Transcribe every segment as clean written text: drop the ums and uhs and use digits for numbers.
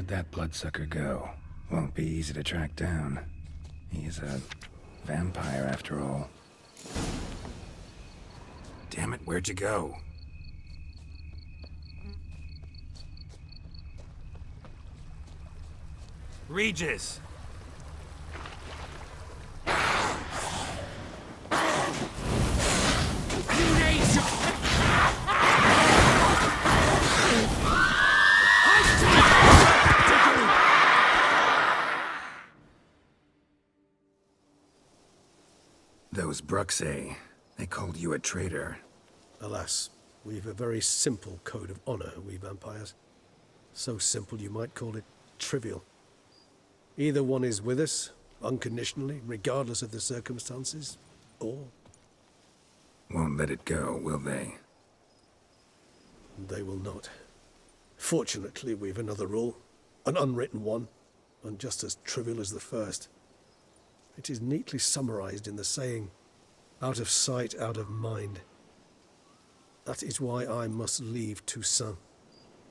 Where'd that bloodsucker go? Won't be easy to track down. He's a vampire after all. Damn it, where'd you go? Regis! Those Bruxae, they called you a traitor. Alas, we've a very simple code of honor, we vampires. So simple you might call it trivial. Either one is with us, unconditionally, regardless of the circumstances, or... Won't let it go, will they? They will not. Fortunately, we've another rule, an unwritten one, and just as trivial as the first. It is neatly summarized in the saying, out of sight, out of mind. That is why I must leave Toussaint.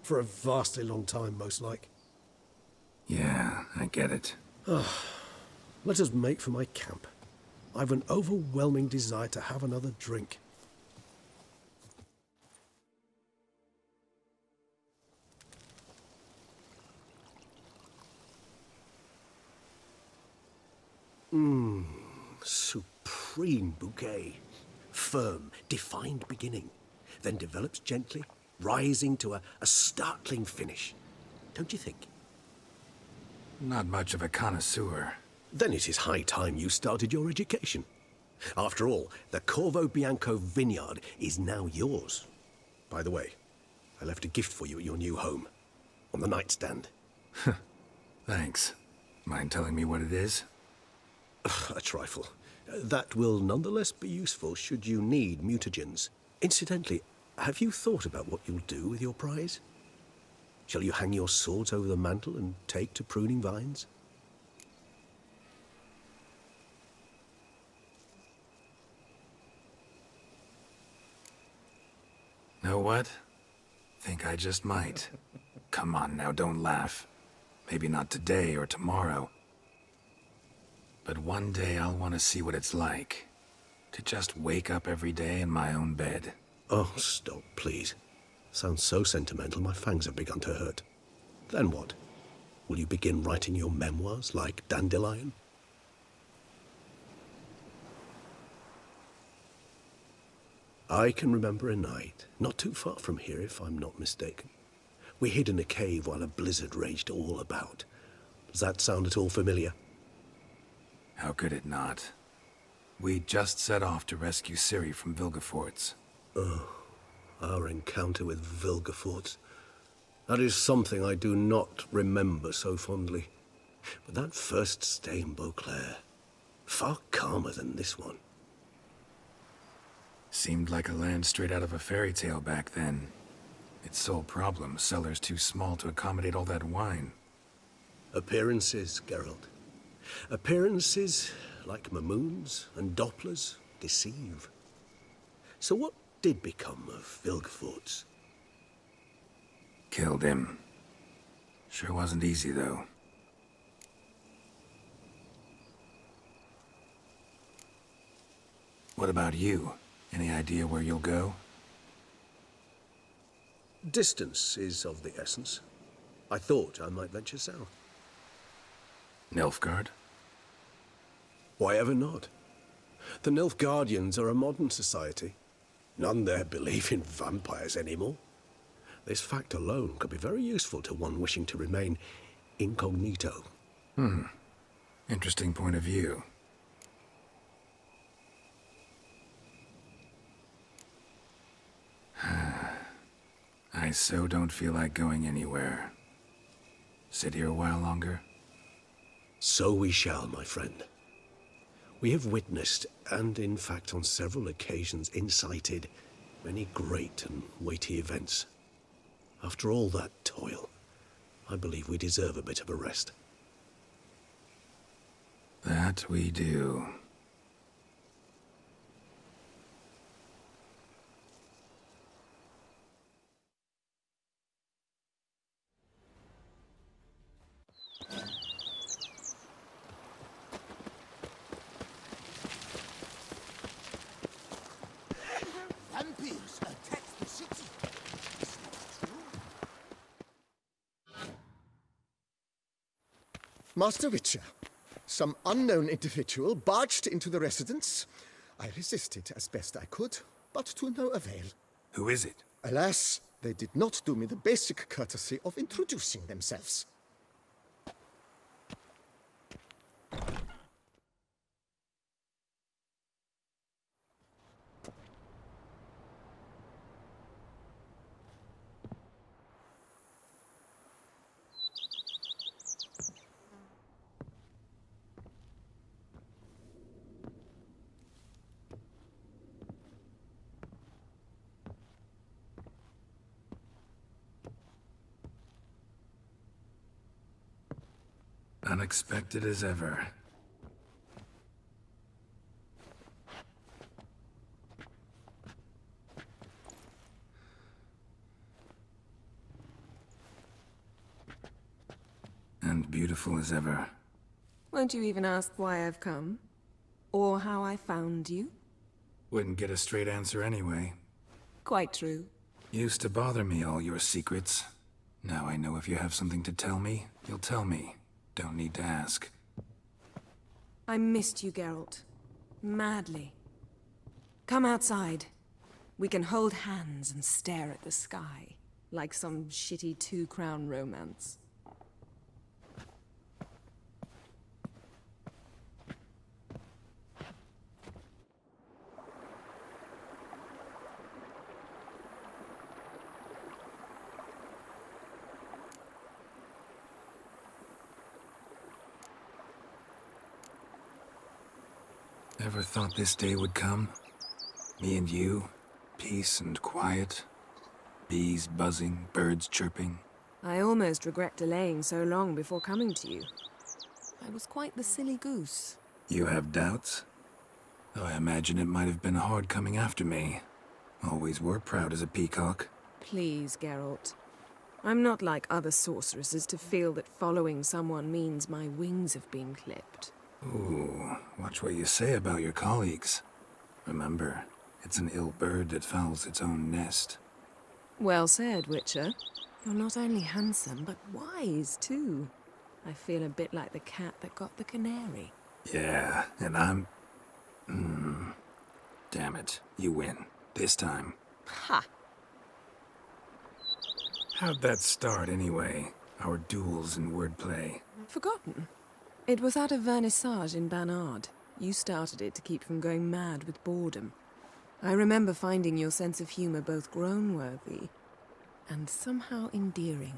For a vastly long time, most like. Yeah, I get it. Let us make for my camp. I've an overwhelming desire to have another drink. Supreme bouquet. Firm, defined beginning, then develops gently, rising to a startling finish. Don't you think? Not much of a connoisseur. Then it is high time you started your education. After all, the Corvo Bianco vineyard is now yours. By the way, I left a gift for you at your new home, on the nightstand. Thanks. Mind telling me what it is? A trifle. That will nonetheless be useful should you need mutagens. Incidentally, have you thought about what you'll do with your prize? Shall you hang your swords over the mantle and take to pruning vines? Know what? Think I just might. Come on now, don't laugh. Maybe not today or tomorrow. But one day I'll want to see what it's like. To just wake up every day in my own bed. Oh, stop, please. Sounds so sentimental, my fangs have begun to hurt. Then what? Will you begin writing your memoirs like Dandelion? I can remember a night, not too far from here if I'm not mistaken. We hid in a cave while a blizzard raged all about. Does that sound at all familiar? How could it not? We just set off to rescue Ciri from Vilgefortz. Our encounter with Vilgefortz. That is something I do not remember so fondly. But that first stay in Beauclair, far calmer than this one. Seemed like a land straight out of a fairy tale back then. Its sole problem, cellars too small to accommodate all that wine. Appearances, Geralt. Appearances, like Mamoons and Dopplers, deceive. So what did become of Vilgefortz? Killed him. Sure wasn't easy, though. What about you? Any idea where you'll go? Distance is of the essence. I thought I might venture south. Nilfgaard? Why ever not? The Nilfgaardians are a modern society. None there believe in vampires anymore. This fact alone could be very useful to one wishing to remain incognito. Interesting point of view. I so don't feel like going anywhere. Sit here a while longer? So we shall, my friend. We have witnessed, and in fact on several occasions incited, many great and weighty events. After all that toil, I believe we deserve a bit of a rest. That we do. Master Witcher. Some unknown individual barged into the residence. I resisted as best I could, but to no avail. Who is it? Alas, they did not do me the basic courtesy of introducing themselves. Unexpected as ever. And beautiful as ever. Won't you even ask why I've come? Or how I found you? Wouldn't get a straight answer anyway. Quite true. Used to bother me, all your secrets. Now I know if you have something to tell me, you'll tell me. Don't need to ask. I missed you, Geralt. Madly. Come outside. We can hold hands and stare at the sky, like some shitty two-crown romance. Ever thought this day would come? Me and you, peace and quiet. Bees buzzing, birds chirping. I almost regret delaying so long before coming to you. I was quite the silly goose. You have doubts? Though I imagine it might have been hard coming after me. Always were proud as a peacock. Please, Geralt. I'm not like other sorceresses to feel that following someone means my wings have been clipped. Ooh, watch what you say about your colleagues. Remember, it's an ill bird that fouls its own nest. Well said, Witcher. You're not only handsome, but wise, too. I feel a bit like the cat that got the canary. Yeah, and I'm... Damn it, you win. This time. Ha! How'd that start, anyway? Our duels and wordplay. Forgotten. It was at a vernissage in Banard. You started it to keep from going mad with boredom. I remember finding your sense of humor both groan-worthy and somehow endearing.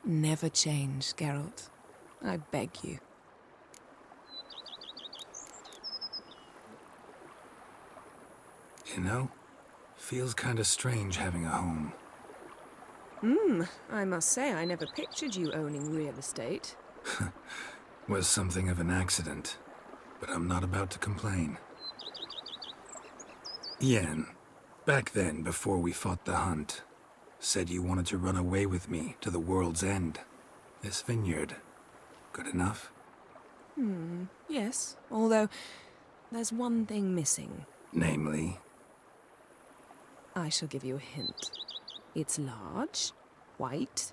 Never change, Geralt. I beg you. You know, feels kinda strange having a home. I must say I never pictured you owning real estate. Was something of an accident, but I'm not about to complain. Yen, back then, before we fought the hunt, said you wanted to run away with me to the world's end. This vineyard, good enough? Yes, although there's one thing missing. Namely, I shall give you a hint. It's large, white,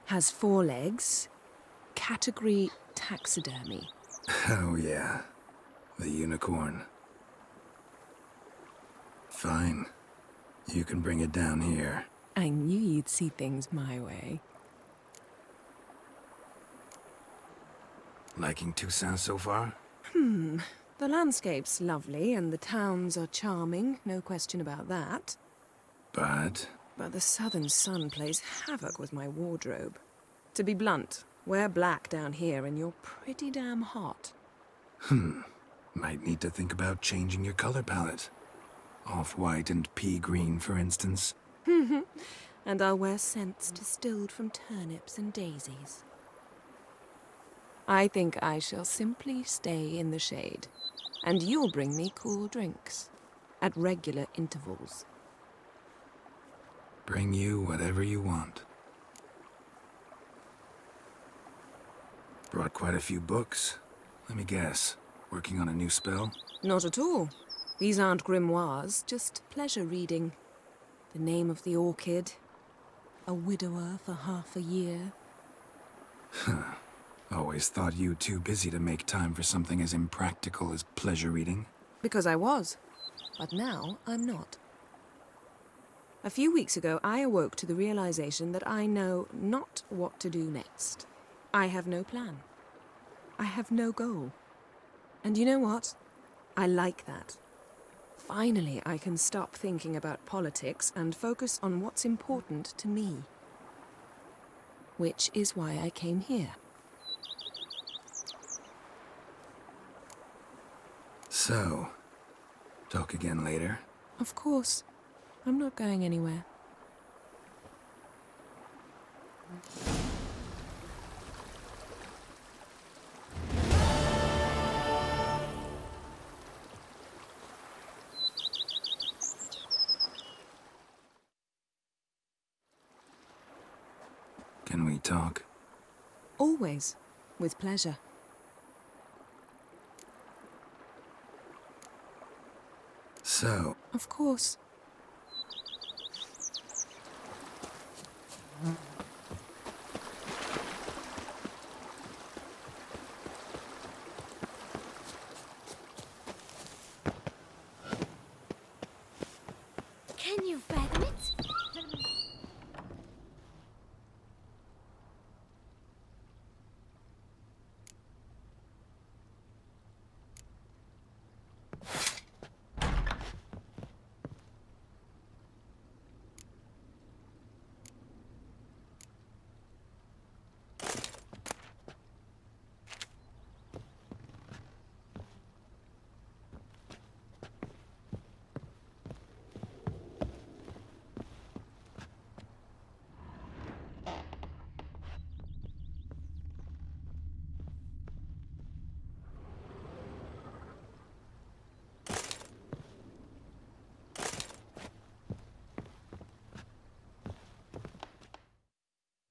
has 4 legs, category taxidermy. oh yeah, the unicorn. Fine, you can bring it down here. I knew you'd see things my way. Liking Toussaint so far? The landscape's lovely and the towns are charming, no question about that. But But the southern sun plays havoc with my wardrobe. To be blunt, wear black down here and you're pretty damn hot. might need to think about changing your color palette. Off-white and pea green, for instance. And I'll wear scents distilled from turnips and daisies. I think I shall simply stay in the shade. And you'll bring me cool drinks. At regular intervals. Bring you whatever you want. Brought quite a few books. Let me guess, working on a new spell? Not at all. These aren't grimoires, just pleasure reading. The Name of the Orchid. A widower for half a year. Always thought you too busy to make time for something as impractical as pleasure reading. Because I was. But now I'm not. A few weeks ago, I awoke to the realization that I know not what to do next. I have no plan. I have no goal. And you know what? I like that. Finally, I can stop thinking about politics and focus on what's important to me. Which is why I came here. So, talk again later. Of course. I'm not going anywhere. Can we talk? Always. With pleasure. So, Of course. Can you fathom it?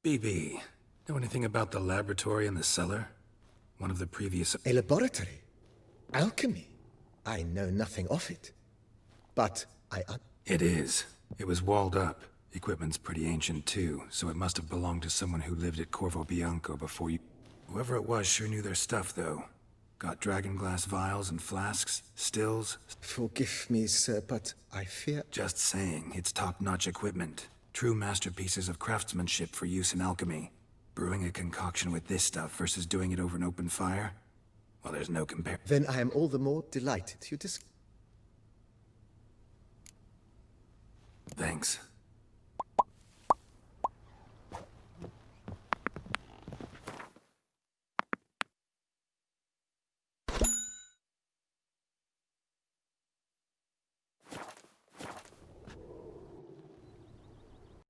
BB, know anything about the laboratory in the cellar? One of the previous... A laboratory? Alchemy? I know nothing of it. But It is. It was walled up. Equipment's pretty ancient too, so it must have belonged to someone who lived at Corvo Bianco before you... Whoever it was sure knew their stuff, though. Got dragon glass vials and flasks, stills. Forgive me, sir, but I fear... Just saying, it's top-notch equipment. True masterpieces of craftsmanship for use in alchemy. Brewing a concoction with this stuff versus doing it over an open fire? Well, there's no compare... Then I am all the more delighted you Thanks.